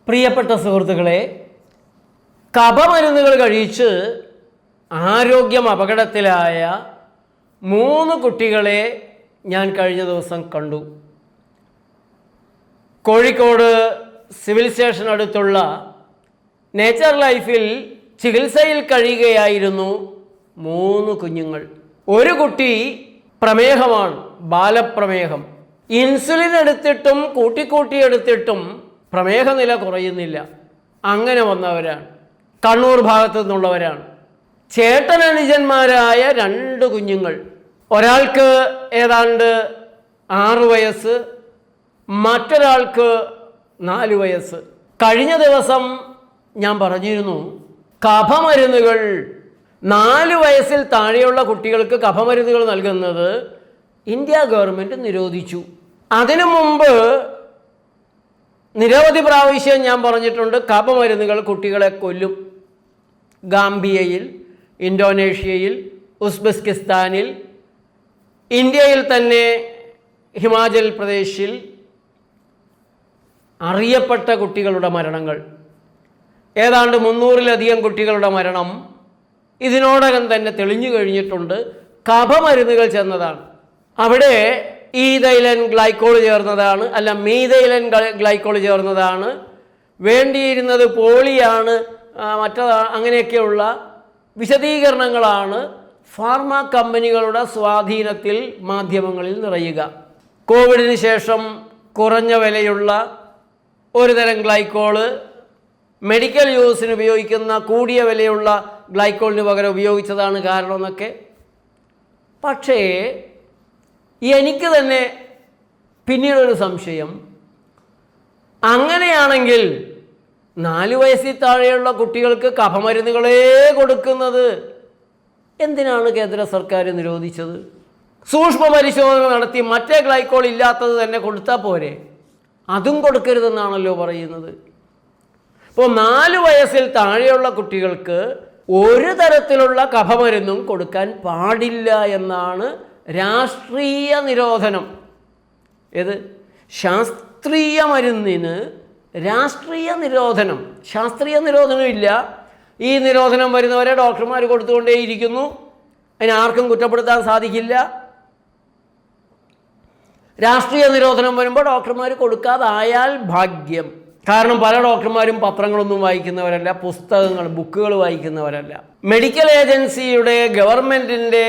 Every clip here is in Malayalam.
പ്രിയപ്പെട്ട സുഹൃത്തുക്കളെ, കഫമരുന്നുകൾ കഴിച്ച് ആരോഗ്യം അപകടത്തിലായ 3 കുട്ടികളെ ഞാൻ കഴിഞ്ഞ ദിവസം കണ്ടു. കോഴിക്കോട് സിവിൽ സ്റ്റേഷൻ അടുത്തുള്ള നേച്ചർ ലൈഫിൽ ചികിത്സയിൽ കഴിയുകയായിരുന്നു 3 കുഞ്ഞുങ്ങൾ. ഒരു കുട്ടി പ്രമേഹമാണ്, ബാലപ്രമേഹം. ഇൻസുലിൻ എടുത്തിട്ടും കൂട്ടിക്കൂട്ടിയെടുത്തിട്ടും പ്രമേഹനില കുറയുന്നില്ല. അങ്ങനെ വന്നവരാണ്, കണ്ണൂർ ഭാഗത്തു നിന്നുള്ളവരാണ്. ചേട്ടനനുജന്മാരായ 2 കുഞ്ഞുങ്ങൾ. ഒരാൾക്ക് ഏതാണ്ട് 6 വയസ്സ്, മറ്റൊരാൾക്ക് 4 വയസ്സ്. കഴിഞ്ഞ ദിവസം ഞാൻ പറഞ്ഞിരുന്നു, കഫമരുന്നുകൾ 4 വയസ്സിൽ താഴെയുള്ള കുട്ടികൾക്ക് കഫമരുന്നുകൾ നൽകുന്നത് ഇന്ത്യ ഗവൺമെൻറ് നിരോധിച്ചു. അതിനു മുമ്പ് നിരവധി പ്രാവശ്യം ഞാൻ പറഞ്ഞിട്ടുണ്ട്, കഫമരുന്നുകൾ കുട്ടികളെ കൊല്ലും. ഗാംബിയയിൽ, ഇന്തോനേഷ്യയിൽ, ഉസ്ബെക്കിസ്ഥാനിൽ, ഇന്ത്യയിൽ തന്നെ ഹിമാചൽ പ്രദേശിൽ അറിയപ്പെട്ട കുട്ടികളുടെ മരണങ്ങൾ, ഏതാണ്ട് 300-ലധികം കുട്ടികളുടെ മരണം ഇതിനോടകം തന്നെ തെളിഞ്ഞു കഴിഞ്ഞിട്ടുണ്ട്. കഫമരുന്നുകൾ ചെന്നതാണ്. അവിടെ ഈഥൈലൻ ഗ്ലൈക്കോൾ ചേർന്നതാണ്, അല്ല മീഥൈലൻ ഗ്ലൈക്കോൾ ചേർന്നതാണ്, വേണ്ടിയിരുന്നത് പോളിയാണ്, മറ്റതാണ്, അങ്ങനെയൊക്കെയുള്ള വിശദീകരണങ്ങളാണ് ഫാർമ കമ്പനികളുടെ സ്വാധീനത്തിൽ മാധ്യമങ്ങളിൽ നിറയുക. കോവിഡിന് ശേഷം കുറഞ്ഞ വിലയുള്ള ഒരുതരം ഗ്ലൈക്കോള് മെഡിക്കൽ യൂസിന് ഉപയോഗിക്കുന്ന കൂടിയ വിലയുള്ള ഗ്ലൈക്കോളിന് പകരം ഉപയോഗിച്ചതാണ് കാരണമെന്നൊക്കെ. പക്ഷേ എനിക്ക് തന്നെ പിന്നീടൊരു സംശയം, അങ്ങനെയാണെങ്കിൽ 4 വയസ്സിൽ താഴെയുള്ള കുട്ടികൾക്ക് കഫമരുന്നുകളേ കൊടുക്കുന്നത് എന്തിനാണ് കേന്ദ്ര സർക്കാർ നിരോധിച്ചത്? സൂക്ഷ്മ പരിശോധന നടത്തി മറ്റേ ഗ്ലൈക്കോൾ ഇല്ലാത്തത് തന്നെ കൊടുത്താൽ പോരെ? അതും കൊടുക്കരുതെന്നാണല്ലോ പറയുന്നത്. ഇപ്പോൾ 4 വയസ്സിൽ താഴെയുള്ള കുട്ടികൾക്ക് ഒരു തരത്തിലുള്ള കഫമരുന്നും കൊടുക്കാൻ പാടില്ല എന്നാണ് രാഷ്ട്രീയ നിരോധനം. ഏത്? ശാസ്ത്രീയ മരുന്നിന് രാഷ്ട്രീയ നിരോധനം. ശാസ്ത്രീയ നിരോധനമില്ല. ഈ നിരോധനം വരുന്നവരെ ഡോക്ടർമാർ കൊടുത്തുകൊണ്ടേയിരിക്കുന്നു. അതിന് ആർക്കും കുറ്റപ്പെടുത്താൻ സാധിക്കില്ല. രാഷ്ട്രീയ നിരോധനം വരുമ്പോൾ ഡോക്ടർമാർ കൊടുക്കാതായാൽ ഭാഗ്യം. കാരണം പല ഡോക്ടർമാരും പത്രങ്ങളൊന്നും വായിക്കുന്നവരല്ല, ബുക്കുകൾ വായിക്കുന്നവരല്ല. മെഡിക്കൽ ഏജൻസിയുടെ, ഗവൺമെൻറ്റിൻ്റെ,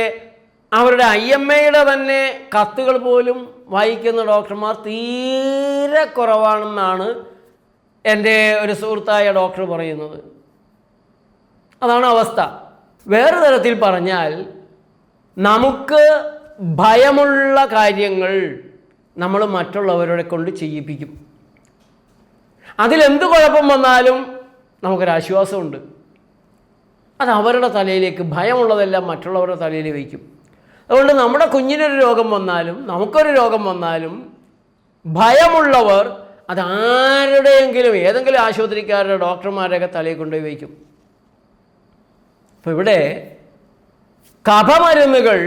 അവരുടെ IMAയുടെ തന്നെ കത്തുകൾ പോലും വായിക്കുന്ന ഡോക്ടർമാർ തീരെ കുറവാണെന്നാണ് എൻ്റെ ഒരു സുഹൃത്തായ ഡോക്ടർ പറയുന്നത്. അതാണ് അവസ്ഥ. വേറെ തരത്തിൽ പറഞ്ഞാൽ, നമുക്ക് ഭയമുള്ള കാര്യങ്ങൾ നമ്മൾ മറ്റുള്ളവരെ കൊണ്ട് ചെയ്യിപ്പിക്കും. അതിലെന്ത് കുഴപ്പം വന്നാലും നമുക്കൊരാശ്വാസമുണ്ട്. അത് അവരുടെ തലയിലേക്ക്, ഭയമുള്ളതെല്ലാം മറ്റുള്ളവരുടെ തലയിൽ വയ്ക്കും. അതുകൊണ്ട് നമ്മുടെ കുഞ്ഞിനൊരു രോഗം വന്നാലും നമുക്കൊരു രോഗം വന്നാലും ഭയമുള്ളവർ അതാരുടെയെങ്കിലും, ഏതെങ്കിലും ആശുപത്രിക്കാരുടെ, ഡോക്ടർമാരുടെയൊക്കെ തലയിൽ കൊണ്ടുപോയി വയ്ക്കും. അപ്പോൾ ഇവിടെ കഫമരുന്നുകൾ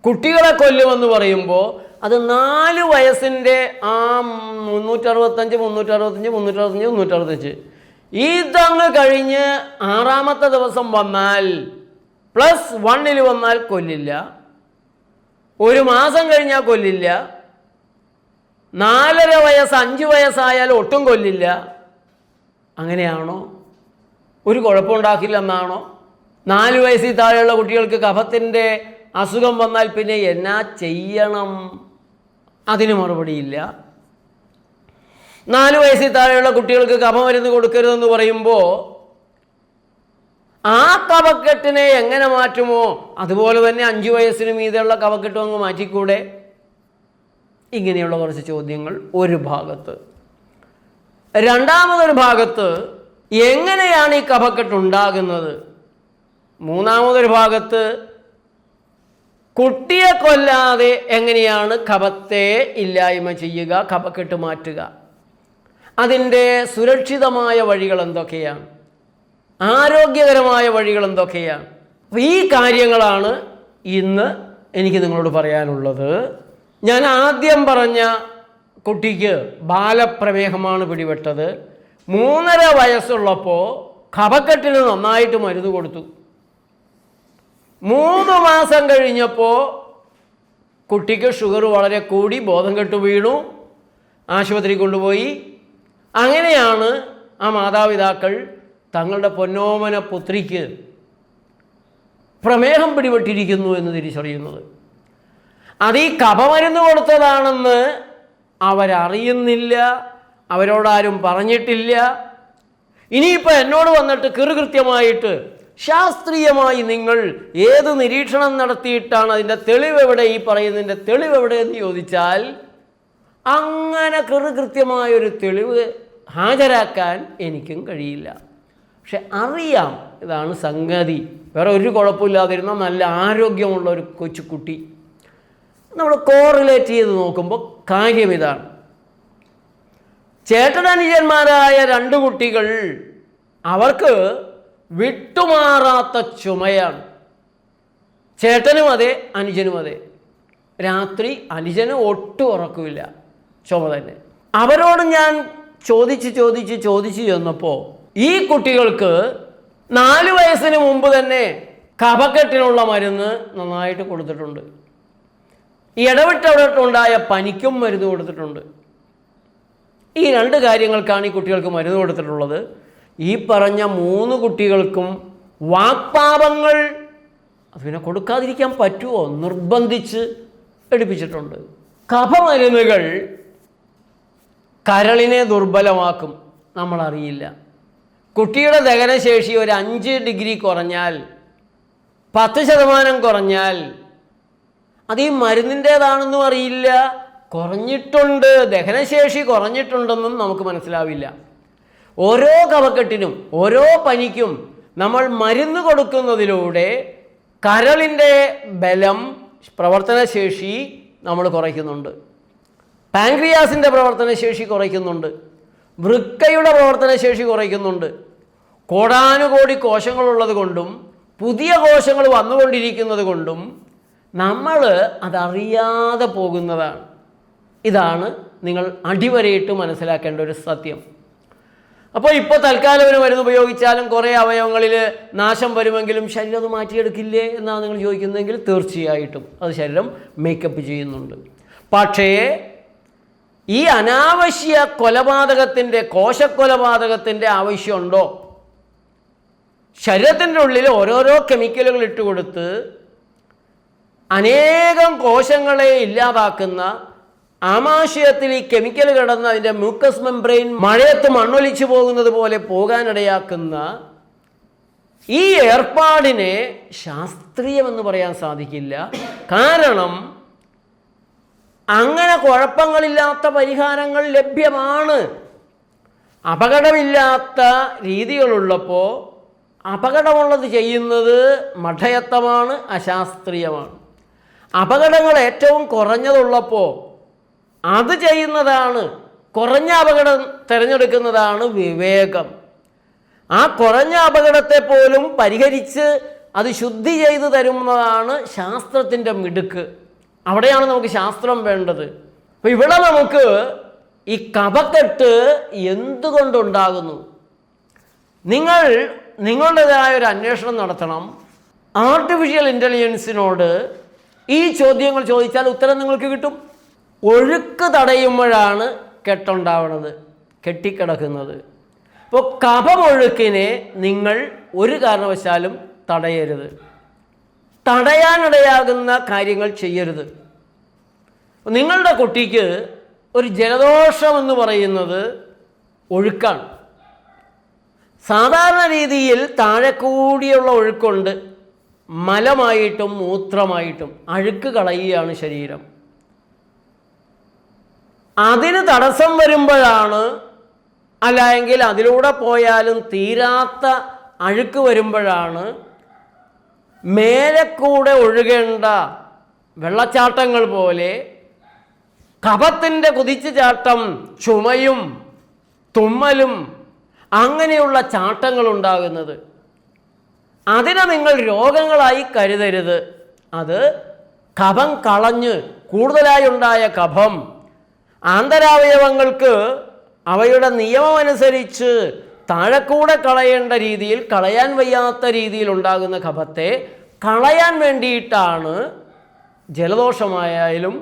കുട്ടികളെ കൊല്ലുമെന്ന് പറയുമ്പോൾ അത് 4 വയസ്സിൻ്റെ ആ 365, 365 ഇതങ്ങ് കഴിഞ്ഞ് 6-ാമത്തെ ദിവസം വന്നാൽ, +1 വന്നാൽ കൊല്ലില്ല. 1 മാസം കഴിഞ്ഞാൽ കൊല്ലില്ല. 4.5 വയസ്സ്, 5 വയസ്സായാൽ ഒട്ടും കൊല്ലില്ല. അങ്ങനെയാണോ? ഒരു കുഴപ്പമുണ്ടാക്കില്ലെന്നാണോ? 4 വയസ്സിൽ താഴെയുള്ള കുട്ടികൾക്ക് കഫത്തിൻ്റെ അസുഖം വന്നാൽ പിന്നെ എന്നാ ചെയ്യണം? അതിന് മറുപടിയില്ല. 4 വയസ്സിൽ താഴെയുള്ള കുട്ടികൾക്ക് കഫമരുന്ന് കൊടുക്കരുതെന്ന് പറയുമ്പോൾ ആ കഫക്കെട്ടിനെ എങ്ങനെ മാറ്റുമോ അതുപോലെ തന്നെ 5 വയസ്സിന് മീതെയുള്ള കഫക്കെട്ടും അങ്ങ് മാറ്റിക്കൂടെ? ഇങ്ങനെയുള്ള കുറച്ച് ചോദ്യങ്ങൾ ഒരു ഭാഗത്ത്. രണ്ടാമതൊരു ഭാഗത്ത്, എങ്ങനെയാണ് ഈ കഫക്കെട്ട് ഉണ്ടാകുന്നത്? മൂന്നാമതൊരു ഭാഗത്ത്, കുട്ടിയെ കൊല്ലാതെ എങ്ങനെയാണ് കഫത്തെ ഇല്ലായ്മ ചെയ്യുക, കഫക്കെട്ട് മാറ്റുക? അതിൻ്റെ സുരക്ഷിതമായ വഴികൾ എന്തൊക്കെയാണ്? ആരോഗ്യകരമായ വഴികൾ എന്തൊക്കെയാണ്? ഈ കാര്യങ്ങളാണ് ഇന്ന് എനിക്ക് നിങ്ങളോട് പറയാനുള്ളത്. ഞാൻ ആദ്യം പറഞ്ഞ കുട്ടിക്ക് ബാലപ്രമേഹമാണ് പിടിപെട്ടത്. 3.5 വയസ്സുള്ളപ്പോൾ കഫക്കെട്ടിന് നന്നായിട്ട് മരുന്ന് കൊടുത്തു. 3 മാസം കഴിഞ്ഞപ്പോൾ കുട്ടിക്ക് ഷുഗർ വളരെ കൂടി ബോധം കെട്ടു വീണു. ആശുപത്രി കൊണ്ടുപോയി. അങ്ങനെയാണ് ആ മാതാപിതാക്കൾ തങ്ങളുടെ പൊന്നോമന പുത്രിക്ക് പ്രമേഹം പിടിപെട്ടിരിക്കുന്നു എന്ന് തിരിച്ചറിയുന്നത്. അത് ഈ കഫമരുന്ന് കൊടുത്തതാണെന്ന് അവരറിയുന്നില്ല, അവരോടാരും പറഞ്ഞിട്ടില്ല. ഇനിയിപ്പോൾ എന്നോട് വന്നിട്ട് കൃത്യമായിട്ട് ശാസ്ത്രീയമായി നിങ്ങൾ ഏത് നിരീക്ഷണം നടത്തിയിട്ടാണ് അതിൻ്റെ തെളിവെവിടെ, ഈ പറയുന്നതിൻ്റെ തെളിവെവിടെ എന്ന് ചോദിച്ചാൽ അങ്ങനെ കൃത്യമായൊരു തെളിവ് ഹാജരാക്കാൻ എനിക്കും കഴിയില്ല. പക്ഷെ അറിയാം ഇതാണ് സംഗതി. വേറെ ഒരു കുഴപ്പമില്ലാതിരുന്ന നല്ല ആരോഗ്യമുള്ള ഒരു കൊച്ചുകുട്ടി. നമ്മൾ കോറിലേറ്റ് ചെയ്ത് നോക്കുമ്പോൾ കാര്യം ഇതാണ്. ചേട്ടനനുജന്മാരായ 2 കുട്ടികൾ, അവർക്ക് വിട്ടുമാറാത്ത ചുമയാണ്. ചേട്ടനും അതെ, അനുജനും അതെ. രാത്രി അനുജന് ഒട്ടും ഉറക്കമില്ല, ചുമ തന്നെ. അവരോട് ഞാൻ ചോദിച്ച് ചെന്നപ്പോൾ ഈ കുട്ടികൾക്ക് 4 വയസ്സിന് മുമ്പ് തന്നെ കഫക്കെട്ടിനുള്ള മരുന്ന് നന്നായിട്ട് കൊടുത്തിട്ടുണ്ട്. ഈ ഇടവിട്ടുണ്ടായ പനിക്കും മരുന്ന് കൊടുത്തിട്ടുണ്ട്. ഈ 2 കാര്യങ്ങൾക്കാണ് ഈ കുട്ടികൾക്ക് മരുന്ന് കൊടുത്തിട്ടുള്ളത്. ഈ പറഞ്ഞ 3 കുട്ടികൾക്കും വാക്പാപങ്ങൾ അത് പിന്നെ കൊടുക്കാതിരിക്കാൻ പറ്റുമോ? നിർബന്ധിച്ച് എടുപ്പിച്ചിട്ടുണ്ട്. കഫമരുന്നുകൾ കരളിനെ ദുർബലമാക്കും, നമ്മളറിയില്ല. കുട്ടിയുടെ ദഹനശേഷി ഒരു 5 ഡിഗ്രി കുറഞ്ഞാൽ, 10% കുറഞ്ഞാൽ അത് ഈ മരുന്നിൻ്റേതാണെന്നും അറിയില്ല. കുറഞ്ഞിട്ടുണ്ട്, ദഹനശേഷി കുറഞ്ഞിട്ടുണ്ടെന്നും നമുക്ക് മനസ്സിലാവില്ല. ഓരോ കഫക്കെട്ടിനും ഓരോ പനിക്കും നമ്മൾ മരുന്ന് കൊടുക്കുന്നതിലൂടെ കരളിൻ്റെ ബലം, പ്രവർത്തനശേഷി നമ്മൾ കുറയ്ക്കുന്നുണ്ട്. പാൻക്രിയാസിൻ്റെ പ്രവർത്തനശേഷി കുറയ്ക്കുന്നുണ്ട്. വൃക്കയുടെ പ്രവർത്തനശേഷി കുറയ്ക്കുന്നുണ്ട്. കോടാനുകോടി കോശങ്ങളുള്ളത് കൊണ്ടും പുതിയ കോശങ്ങൾ വന്നുകൊണ്ടിരിക്കുന്നത് കൊണ്ടും നമ്മൾ അതറിയാതെ പോകുന്നതാണ്. ഇതാണ് നിങ്ങൾ അടിവരയിട്ട് മനസ്സിലാക്കേണ്ട ഒരു സത്യം. അപ്പോൾ ഇപ്പോൾ തൽക്കാലം ഒരു മരുന്ന് ഉപയോഗിച്ചാലും കുറേ അവയവങ്ങളിൽ നാശം വരുമെങ്കിലും ശരീരം അത് മാറ്റിയെടുക്കില്ലേ എന്നാണ് നിങ്ങൾ ചോദിക്കുന്നതെങ്കിൽ തീർച്ചയായിട്ടും അത് ശരീരം മേക്കപ്പ് ചെയ്യുന്നുണ്ട്. പക്ഷേ ഈ അനാവശ്യ കൊലപാതകത്തിൻ്റെ, കോശക്കൊലപാതകത്തിൻ്റെ ആവശ്യമുണ്ടോ? ശരീരത്തിൻ്റെ ഉള്ളിൽ ഓരോരോ കെമിക്കലുകൾ ഇട്ടുകൊടുത്ത് അനേകം കോശങ്ങളെ ഇല്ലാതാക്കുന്ന, ആമാശയത്തിൽ ഈ കെമിക്കൽ കിടന്ന് അതിൻ്റെ മ്യൂക്കസ് മെംബ്രെയിൻ മഴയത്ത് മണ്ണൊലിച്ചു പോകുന്നത് പോലെ പോകാനിടയാക്കുന്ന ഈ ഏർപ്പാടിനെ ശാസ്ത്രീയമെന്ന് പറയാൻ സാധിക്കില്ല. കാരണം അങ്ങനെ കുഴപ്പങ്ങളില്ലാത്ത പരിഹാരങ്ങൾ ലഭ്യമാണ്. അപകടമില്ലാത്ത രീതികളുള്ളപ്പോൾ അപകടമുള്ളത് ചെയ്യുന്നത് മഠയത്തമാണ്, അശാസ്ത്രീയമാണ്. അപകടങ്ങൾ ഏറ്റവും കുറഞ്ഞതുള്ളപ്പോൾ അത് ചെയ്യുന്നതാണ്, കുറഞ്ഞ അപകടം തിരഞ്ഞെടുക്കുന്നതാണ് വിവേകം. ആ കുറഞ്ഞ അപകടത്തെ പോലും പരിഹരിച്ച് അത് ശുദ്ധി ചെയ്തു തരുന്നതാണ് ശാസ്ത്രത്തിൻ്റെ മിടുക്ക്. അവിടെയാണ് നമുക്ക് ശാസ്ത്രം വേണ്ടത്. അപ്പോൾ ഇവിടെ നമുക്ക് ഈ കഫക്കെട്ട് എന്തുകൊണ്ടുണ്ടാകുന്നു, നിങ്ങളുടേതായ ഒരു അന്വേഷണം നടത്തണം. ആർട്ടിഫിഷ്യൽ ഇൻ്റലിജൻസിനോട് ഈ ചോദ്യങ്ങൾ ചോദിച്ചാൽ ഉത്തരം നിങ്ങൾക്ക് കിട്ടും. ഒഴുക്ക് തടയുമ്പോഴാണ് കെട്ടുണ്ടാവുന്നത്, കെട്ടിക്കിടക്കുന്നത്. അപ്പോൾ കഫമൊഴുക്കിനെ നിങ്ങൾ ഒരു കാരണവശാലും തടയരുത്, തടയാനിടയാകുന്ന കാര്യങ്ങൾ ചെയ്യരുത്. നിങ്ങളുടെ കുട്ടിക്ക് ഒരു ജലദോഷം എന്ന് പറയുന്നത് ഒഴുക്കാണ്. സാധാരണ രീതിയിൽ താഴെ കൂടിയുള്ള ഒഴുക്കുണ്ട്, മലമായിട്ടും മൂത്രമായിട്ടും അഴുക്ക് കളയുകയാണ് ശരീരം. അതിന് തടസ്സം വരുമ്പോഴാണ്, അല്ല എങ്കിൽ അതിലൂടെ പോയാലും തീരാത്ത അഴുക്ക് വരുമ്പോഴാണ് മേലെക്കൂടെ ഒഴുകേണ്ട വെള്ളച്ചാട്ടങ്ങൾ പോലെ കഫത്തിൻ്റെ കുതിച്ചു ചാട്ടം, ചുമയും തുമ്മലും അങ്ങനെയുള്ള ചാട്ടങ്ങളുണ്ടാകുന്നത്. അതിനെ നിങ്ങൾ രോഗങ്ങളായി കരുതരുത്. അത് കഫം കളഞ്ഞ് കൂടുതലായി ഉണ്ടായ കഫം ആന്തരാവയവങ്ങൾക്ക് അവയുടെ നിയമമനുസരിച്ച് താഴെക്കൂടെ കളയേണ്ട രീതിയിൽ കളയാൻ വയ്യാത്ത രീതിയിൽ ഉണ്ടാകുന്ന കഫത്തെ കളയാൻ വേണ്ടിയിട്ടാണ് ജലദോഷമായാലും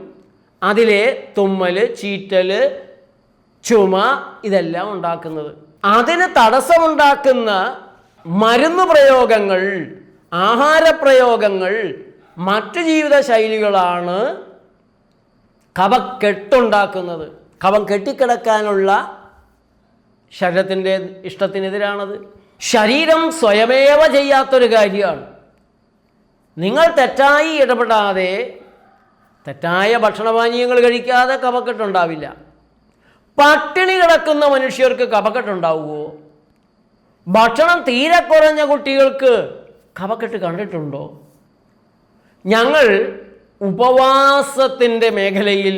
അതിലെ തുമ്മൽ, ചീറ്റൽ, ചുമ ഇതെല്ലാം ഉണ്ടാക്കുന്നത്. അതിന് തടസ്സമുണ്ടാക്കുന്ന മരുന്ന് പ്രയോഗങ്ങൾ, ആഹാരപ്രയോഗങ്ങൾ, മറ്റ് ജീവിതശൈലികളാണ് കഫക്കെട്ടുണ്ടാക്കുന്നത്. കഫം കെട്ടിക്കിടക്കാനുള്ള ശരീരത്തിൻ്റെ ഇഷ്ടത്തിനെതിരാണത്. ശരീരം സ്വയമേവ ചെയ്യാത്തൊരു കാര്യമാണ്. നിങ്ങൾ തെറ്റായി ഇടപെടാതെ, തെറ്റായ ഭക്ഷണപാനീയങ്ങൾ കഴിക്കാതെ കഫക്കെട്ടുണ്ടാവില്ല. പട്ടിണി കിടക്കുന്ന മനുഷ്യർക്ക് കഫക്കെട്ടുണ്ടാവുമോ? ഭക്ഷണം തീരെ കുറഞ്ഞ കുട്ടികൾക്ക് കഫക്കെട്ട് കണ്ടിട്ടുണ്ടോ? ഞങ്ങൾ ഉപവാസത്തിൻ്റെ മേഖലയിൽ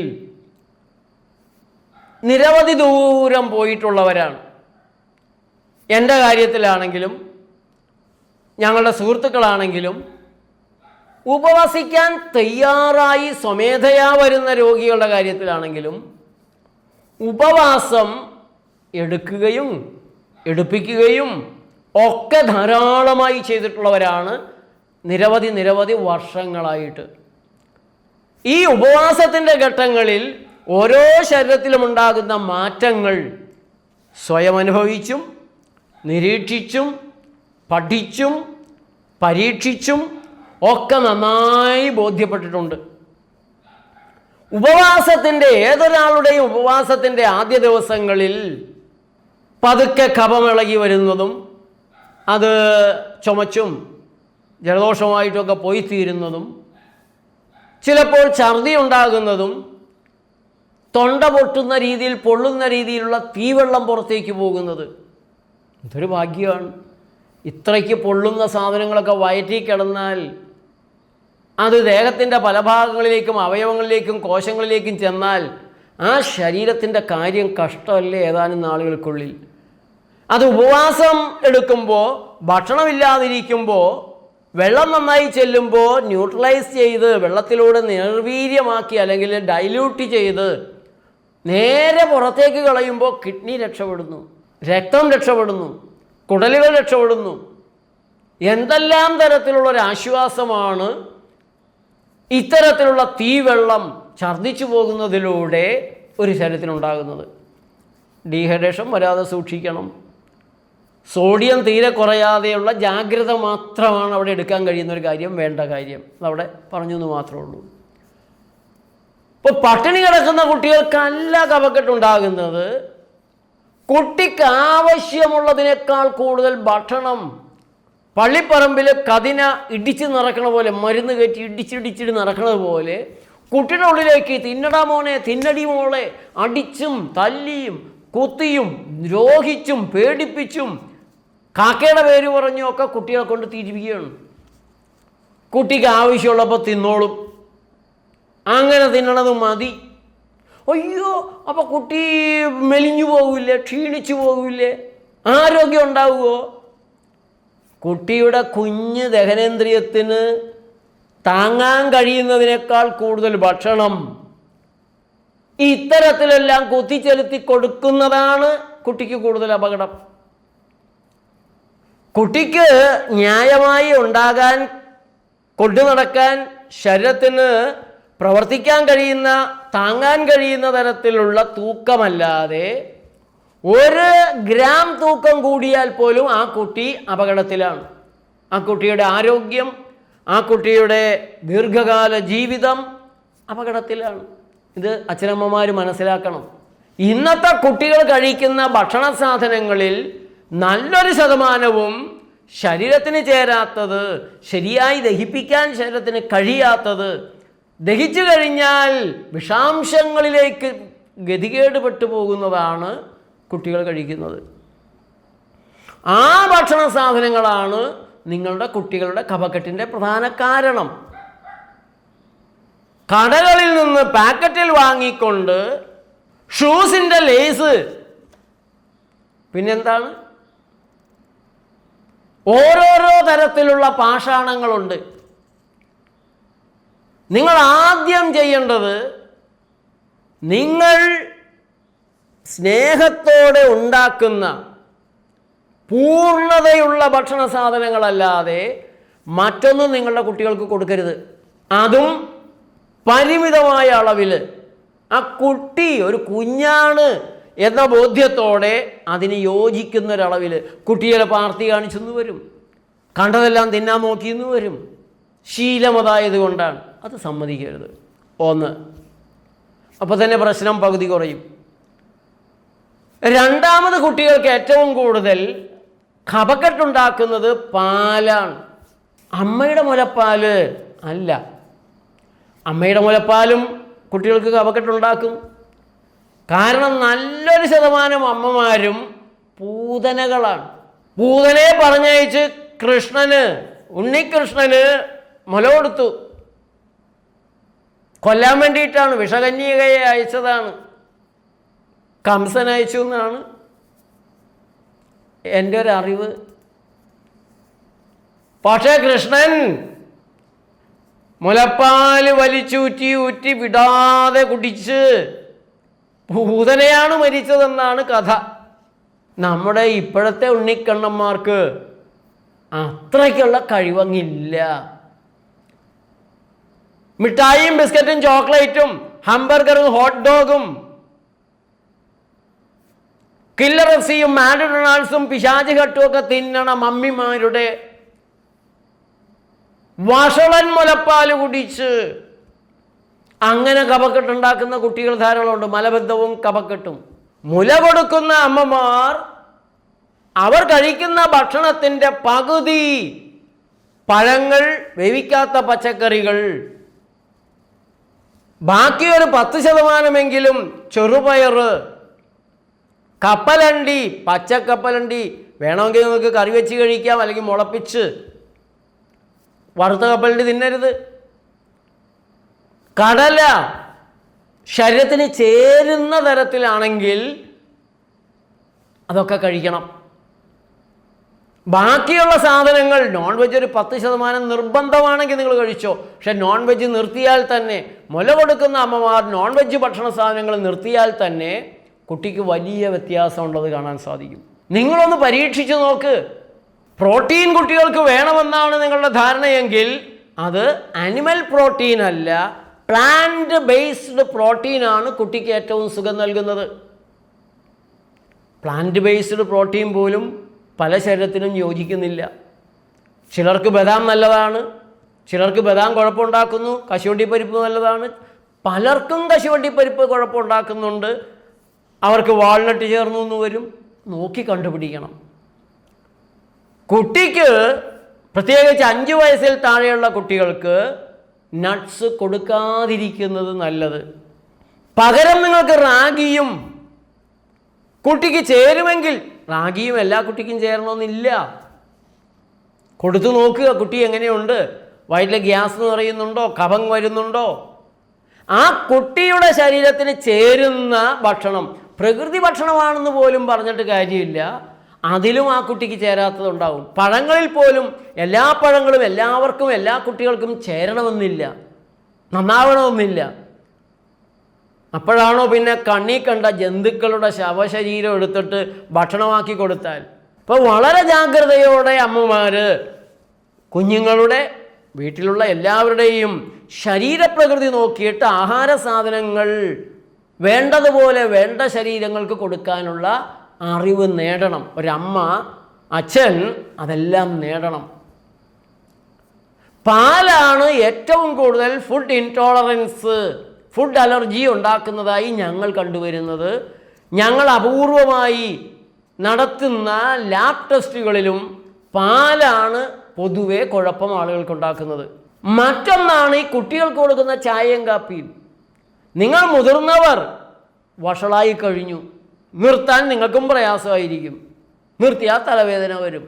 നിരവധി ദൂരം പോയിട്ടുള്ളവരാണ്. എൻ്റെ കാര്യത്തിലാണെങ്കിലും ഞങ്ങളുടെ സുഹൃത്തുക്കളാണെങ്കിലും ഉപവസിക്കാൻ തയ്യാറായി സ്വമേധയാ വരുന്ന രോഗികളുടെ കാര്യത്തിലാണെങ്കിലും ഉപവാസം എടുപ്പിക്കുകയും ഒക്കെ ധാരാളമായി ചെയ്തിട്ടുള്ളവരാണ് നിരവധി വർഷങ്ങളായിട്ട്. ഈ ഉപവാസത്തിൻ്റെ ഘട്ടങ്ങളിൽ ഓരോ ശരീരത്തിലും ഉണ്ടാകുന്ന മാറ്റങ്ങൾ സ്വയം അനുഭവിച്ചും നിരീക്ഷിച്ചും പഠിച്ചും പരീക്ഷിച്ചും ഒക്കെ നന്നായി ബോധ്യപ്പെട്ടിട്ടുണ്ട്. ഏതൊരാളുടെയും ഉപവാസത്തിൻ്റെ ആദ്യ ദിവസങ്ങളിൽ പതുക്കെ കഫമിളകി വരുന്നതും അത് ചുമച്ചും ജലദോഷമായിട്ടൊക്കെ പോയിത്തീരുന്നതും ചിലപ്പോൾ ഛർദി ഉണ്ടാകുന്നതും തൊണ്ട പൊട്ടുന്ന രീതിയിൽ, പൊള്ളുന്ന രീതിയിലുള്ള തീവെള്ളം പുറത്തേക്ക് പോകുന്നത് ഇതൊരു ഭാഗ്യമാണ്. ഇത്രയ്ക്ക് പൊള്ളുന്ന സാധനങ്ങളൊക്കെ വയറ്റിൽ കിടന്നാൽ അത് ദേഹത്തിൻ്റെ പല ഭാഗങ്ങളിലേക്കും അവയവങ്ങളിലേക്കും കോശങ്ങളിലേക്കും ചെന്നാൽ ആ ശരീരത്തിൻ്റെ കാര്യം കഷ്ടമല്ലേ ഏതാനും നാളുകൾക്കുള്ളിൽ. അത് ഉപവാസം എടുക്കുമ്പോൾ, ഭക്ഷണമില്ലാതിരിക്കുമ്പോൾ, വെള്ളം നന്നായി ചെല്ലുമ്പോൾ ന്യൂട്രലൈസ് ചെയ്ത് വെള്ളത്തിലൂടെ നിർവീര്യമാക്കി അല്ലെങ്കിൽ ഡൈല്യൂട്ട് ചെയ്ത് നേരെ പുറത്തേക്ക് കളയുമ്പോൾ കിഡ്നി രക്ഷപ്പെടുന്നു, രക്തം രക്ഷപ്പെടുന്നു, കുടലുകൾ രക്ഷപ്പെടുന്നു. എന്തെല്ലാം തരത്തിലുള്ളൊരാശ്വാസമാണ് ഇത്തരത്തിലുള്ള തീവെള്ളം ഛർദ്ദിച്ചു പോകുന്നതിലൂടെ ഒരു ശരീരത്തിനുണ്ടാകുന്നത്. ഡീഹൈഡ്രേഷൻ വരാതെ സൂക്ഷിക്കണം. സോഡിയം തീരെ കുറയാതെയുള്ള ജാഗ്രത മാത്രമാണ് അവിടെ എടുക്കാൻ കഴിയുന്ന ഒരു കാര്യം, വേണ്ട കാര്യം. അതവിടെ പറഞ്ഞു എന്ന് മാത്രമേ ഉള്ളൂ. ഇപ്പോൾ പട്ടിണി കിടക്കുന്ന കുട്ടികൾക്കല്ല കഫക്കെട്ടുണ്ടാകുന്നത്. കുട്ടിക്ക് ആവശ്യമുള്ളതിനേക്കാൾ കൂടുതൽ ഭക്ഷണം പള്ളിപ്പറമ്പിൽ കതിന ഇടിച്ച് നിറക്കണ പോലെ, മരുന്ന് കയറ്റി ഇടിച്ചിടിച്ചിട്ട് നിറക്കണത് പോലെ കുട്ടിയുടെ ഉള്ളിലേക്ക് തിന്നടാ മോനെ, തിന്നടി മോളെ അടിച്ചും തല്ലിയും കുത്തിയും ദ്രോഹിച്ചും പേടിപ്പിച്ചും കാക്കയുടെ പേര് പറഞ്ഞും ഒക്കെ കുട്ടികളെ കൊണ്ട് തിരിപ്പിക്കുകയാണ്. കുട്ടിക്ക് ആവശ്യമുള്ളപ്പോൾ തിന്നോളും, അങ്ങനെ തിന്നണത് മതി. അയ്യോ, അപ്പോൾ കുട്ടി മെലിഞ്ഞു പോകില്ലേ, ക്ഷീണിച്ചു പോകില്ലേ, ആരോഗ്യം ഉണ്ടാവുമോ? കുട്ടിയുടെ കുഞ്ഞ് ദഹനേന്ദ്രിയത്തിന് താങ്ങാൻ കഴിയുന്നതിനേക്കാൾ കൂടുതൽ ഭക്ഷണം ഇത്തരത്തിലെല്ലാം കുത്തിച്ചെലുത്തി കൊടുക്കുന്നതാണ് കുട്ടിക്ക് കൂടുതൽ അപകടം. കുട്ടിക്ക് ന്യായമായി ഉണ്ടാകാൻ, കൊണ്ടു നടക്കാൻ, ശരീരത്തിന് പ്രവർത്തിക്കാൻ കഴിയുന്ന, താങ്ങാൻ കഴിയുന്ന തരത്തിലുള്ള തൂക്കമല്ലാതെ 1 ഗ്രാം തൂക്കം കൂടിയാൽ പോലും ആ കുട്ടി അപകടത്തിലാണ്. ആ കുട്ടിയുടെ ആരോഗ്യം, ആ കുട്ടിയുടെ ദീർഘകാല ജീവിതം അപകടത്തിലാണ്. ഇത് അച്ഛനമ്മമാർ മനസ്സിലാക്കണം. ഇന്നത്തെ കുട്ടികൾ കഴിക്കുന്ന ഭക്ഷണ സാധനങ്ങളിൽ നല്ലൊരു ശതമാനവും ശരീരത്തിന് ചേരാത്തത്, ശരിയായി ദഹിപ്പിക്കാൻ ശരീരത്തിന് കഴിയാത്തത്, ദഹിച്ചു കഴിഞ്ഞാൽ വിഷാംശങ്ങളിലേക്ക് ഗതികേടുപെട്ടു പോകുന്നതാണ് കുട്ടികൾ കഴിക്കുന്നത്. ആ ഭക്ഷണ സാധനങ്ങളാണ് നിങ്ങളുടെ കുട്ടികളുടെ കഫക്കെട്ടിൻ്റെ പ്രധാന കാരണം. കടകളിൽ നിന്ന് പാക്കറ്റിൽ വാങ്ങിക്കൊണ്ട് ഷൂസിൻ്റെ ലേസ്, പിന്നെന്താണ്, ഓരോരോ തരത്തിലുള്ള പാഷാണങ്ങളുണ്ട്. നിങ്ങൾ ആദ്യം ചെയ്യേണ്ടത്, നിങ്ങൾ സ്നേഹത്തോടെ ഉണ്ടാക്കുന്ന പൂർണ്ണതയുള്ള ഭക്ഷണ സാധനങ്ങളല്ലാതെ മറ്റൊന്നും നിങ്ങളുടെ കുട്ടികൾക്ക് കൊടുക്കരുത്. അതും പരിമിതമായ അളവിൽ. ആ കുട്ടി ഒരു കുഞ്ഞാണ് എന്ന ബോധ്യത്തോടെ അതിന് യോജിക്കുന്നൊരളവിൽ. കുട്ടികളെ പാർട്ടി കാണിച്ചെന്ന് വരും, കണ്ടതെല്ലാം തിന്നാൻ നോക്കിയെന്ന് വരും. ശീലമതായത് കൊണ്ടാണ്. അത് സമ്മതിക്കരുത്. 1. അപ്പോൾ തന്നെ പ്രശ്നം പകുതി കുറയും. 2, കുട്ടികൾക്ക് ഏറ്റവും കൂടുതൽ കഫക്കെട്ടുണ്ടാക്കുന്നത് പാലാണ്. അമ്മയുടെ മുലപ്പാൽ അല്ല. അമ്മയുടെ മുലപ്പാലും കുട്ടികൾക്ക് കഫക്കെട്ടുണ്ടാക്കും. കാരണം നല്ലൊരു ശതമാനം അമ്മമാരും പൂതനകളാണ്. പൂതനയെ പറഞ്ഞയച്ച് ഉണ്ണികൃഷ്ണന് മുല കൊടുത്തു. കൊല്ലാൻ വേണ്ടിയിട്ടാണ്. വിഷകന്യകയെ അയച്ചതാണ്. കംസൻ അയച്ചു എന്നാണ് എൻ്റെ ഒരു അറിവ്. പക്ഷേ കൃഷ്ണൻ മുലപ്പാല് ഊറ്റി വിടാതെ കുടിച്ച് പൂതനയാണ് മരിച്ചതെന്നാണ് കഥ. നമ്മുടെ ഇപ്പോഴത്തെ ഉണ്ണിക്കണ്ണന്മാർക്ക് അത്രയ്ക്കുള്ള കഴിവങ്ങില്ല. മിഠായിയും ബിസ്ക്കറ്റും ചോക്ലേറ്റും ഹംബർഗറും ഹോട്ട് ഡോഗും കില്ലർ എഫ്സിയും മാക്ഡൊണാൾഡ്സും പിശാചി ഘട്ടും ഒക്കെ തിന്നണ മമ്മിമാരുടെ വഷളൻ മുലപ്പാല് കുടിച്ച് അങ്ങനെ കഫക്കെട്ടുണ്ടാക്കുന്ന കുട്ടികൾ ധാരാളമുണ്ട്. മലബദ്ധവും കഫക്കെട്ടും. മുല കൊടുക്കുന്ന അമ്മമാർ അവർ കഴിക്കുന്ന ഭക്ഷണത്തിൻ്റെ പകുതി പഴങ്ങൾ, വേവിക്കാത്ത പച്ചക്കറികൾ, ബാക്കി ഒരു 10% ചെറുപയർ, കപ്പലണ്ടി, പച്ചക്കപ്പലണ്ടി വേണമെങ്കിൽ നിങ്ങൾക്ക് കറി വെച്ച് കഴിക്കാം, അല്ലെങ്കിൽ മുളപ്പിച്ച്. വറുത്ത കപ്പലണ്ടി തിന്നരുത്. കടല ശരീരത്തിന് ചേരുന്ന തരത്തിലാണെങ്കിൽ അതൊക്കെ കഴിക്കണം. ബാക്കിയുള്ള സാധനങ്ങൾ നോൺ വെജ് ഒരു 10% നിർബന്ധമാണെങ്കിൽ നിങ്ങൾ കഴിച്ചോ. പക്ഷെ നോൺ വെജ് നിർത്തിയാൽ തന്നെ, മുല കൊടുക്കുന്ന അമ്മമാർ നോൺ വെജ് ഭക്ഷണ സാധനങ്ങൾ നിർത്തിയാൽ തന്നെ കുട്ടിക്ക് വലിയ വ്യത്യാസമുള്ളത് കാണാൻ സാധിക്കും. നിങ്ങളൊന്ന് പരീക്ഷിച്ച് നോക്ക്. പ്രോട്ടീൻ കുട്ടികൾക്ക് വേണമെന്നാണ് നിങ്ങളുടെ ധാരണയെങ്കിൽ അത് അനിമൽ പ്രോട്ടീൻ അല്ല, പ്ലാന്റ് ബേസ്ഡ് പ്രോട്ടീനാണ് കുട്ടിക്ക് ഏറ്റവും സുഖം നൽകുന്നത്. പ്ലാന്റ് ബേസ്ഡ് പ്രോട്ടീൻ പോലും പല ശരീരത്തിനും യോജിക്കുന്നില്ല. ചിലർക്ക് ബദാം നല്ലതാണ്, ചിലർക്ക് ബദാം കുഴപ്പമുണ്ടാക്കുന്നു. കശുവണ്ടിപ്പരിപ്പ് നല്ലതാണ്, പലർക്കും കശുവണ്ടിപ്പരിപ്പ് കുഴപ്പമുണ്ടാക്കുന്നുണ്ട്. അവർക്ക് വാൾനട്ട് ചേർന്നു എന്ന് വരും. നോക്കി കണ്ടുപിടിക്കണം. കുട്ടിക്ക് പ്രത്യേകിച്ച് 5 വയസ്സിൽ താഴെയുള്ള കുട്ടികൾക്ക് നട്ട്സ് കൊടുക്കാതിരിക്കുന്നത് നല്ലത്. പകരം നിങ്ങൾക്ക് റാഗിയും കുട്ടിക്ക് ചേരുമെങ്കിൽ, റാഗിയും എല്ലാ കുട്ടിക്കും ചേരണമെന്നില്ല, കൊടുത്തു നോക്കുക കുട്ടി എങ്ങനെയുണ്ട്, വയറ്റിലെ ഗ്യാസ് നിറയുന്നുണ്ടോ, കഫം വരുന്നുണ്ടോ. ആ കുട്ടിയുടെ ശരീരത്തിന് ചേരുന്ന ഭക്ഷണം, പ്രകൃതി ഭക്ഷണമാണെന്ന് പോലും പറഞ്ഞിട്ട് കാര്യമില്ല, അതിലും ആ കുട്ടിക്ക് ചേരാത്തതുണ്ടാവും. പഴങ്ങളിൽ പോലും എല്ലാ പഴങ്ങളും എല്ലാവർക്കും എല്ലാ കുട്ടികൾക്കും ചേരണമെന്നില്ല, നന്നാവണമെന്നില്ല. അപ്പോഴാണോ പിന്നെ കണ്ണി കണ്ട ജന്തുക്കളുടെ ശവശരീരം എടുത്തിട്ട് ഭക്ഷണമാക്കി കൊടുത്താൽ. ഇപ്പോൾ വളരെ ജാഗ്രതയോടെ അമ്മമാർ കുഞ്ഞുങ്ങളുടെ വീട്ടിലുള്ള എല്ലാവരുടെയും ശരീരപ്രകൃതി നോക്കിയിട്ട് ആഹാര സാധനങ്ങൾ വേണ്ടതുപോലെ വേണ്ട ശരീരങ്ങൾക്ക് കൊടുക്കാനുള്ള അറിവ് നേടണം. ഒരമ്മ, അച്ഛൻ അതെല്ലാം നേടണം. പാലാണ് ഏറ്റവും കൂടുതൽ ഫുഡ് ഇൻടോളറൻസ്, ഫുഡ് അലർജി ഉണ്ടാക്കുന്നതായി ഞങ്ങൾ കണ്ടുവരുന്നത്. ഞങ്ങൾ അപൂർവമായി നടത്തുന്ന ലാബ് ടെസ്റ്റുകളിലും പാലാണ് പൊതുവെ കുഴപ്പം ആളുകൾക്കുണ്ടാക്കുന്നത്. മറ്റൊന്നാണ് ഈ കുട്ടികൾക്ക് കൊടുക്കുന്ന ചായയും കാപ്പിയും. നിങ്ങൾ മുതിർന്നവർ വഷളായി കഴിഞ്ഞു, നിർത്താൻ നിങ്ങൾക്കും പ്രയാസമായിരിക്കും. നിർത്തിയാൽ തലവേദന വരും.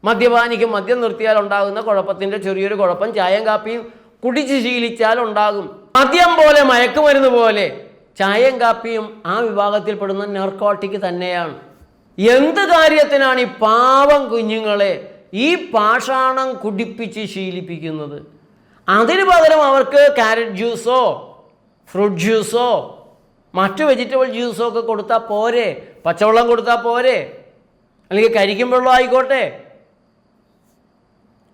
മദ്യപാനിക്ക് മദ്യം നിർത്തിയാൽ ഉണ്ടാകുന്ന കുഴപ്പത്തിൻ്റെ ചെറിയൊരു കുഴപ്പം ചായയും കാപ്പിയും കുടിച്ച് ശീലിച്ചാൽ ഉണ്ടാകും. മദ്യം പോലെ, മയക്കുമരുന്ന് പോലെ ചായയും കാപ്പിയും ആ വിഭാഗത്തിൽപ്പെടുന്ന നർക്കോട്ടിക് തന്നെയാണ്. എന്ത് കാര്യത്തിനാണ് ഈ പാവം കുഞ്ഞുങ്ങളെ ഈ പാഷാണം കുടിപ്പിച്ച് ശീലിപ്പിക്കുന്നത്? അതിനു പകരം അവർക്ക് ക്യാരറ്റ് ജ്യൂസോ ഫ്രൂട്ട് ജ്യൂസോ മറ്റു വെജിറ്റബിൾ ജ്യൂസൊക്കെ കൊടുത്താൽ പോരെ? പച്ചവെള്ളം കൊടുത്താൽ പോരെ? അല്ലെങ്കിൽ കരിക്കും വെള്ളം ആയിക്കോട്ടെ,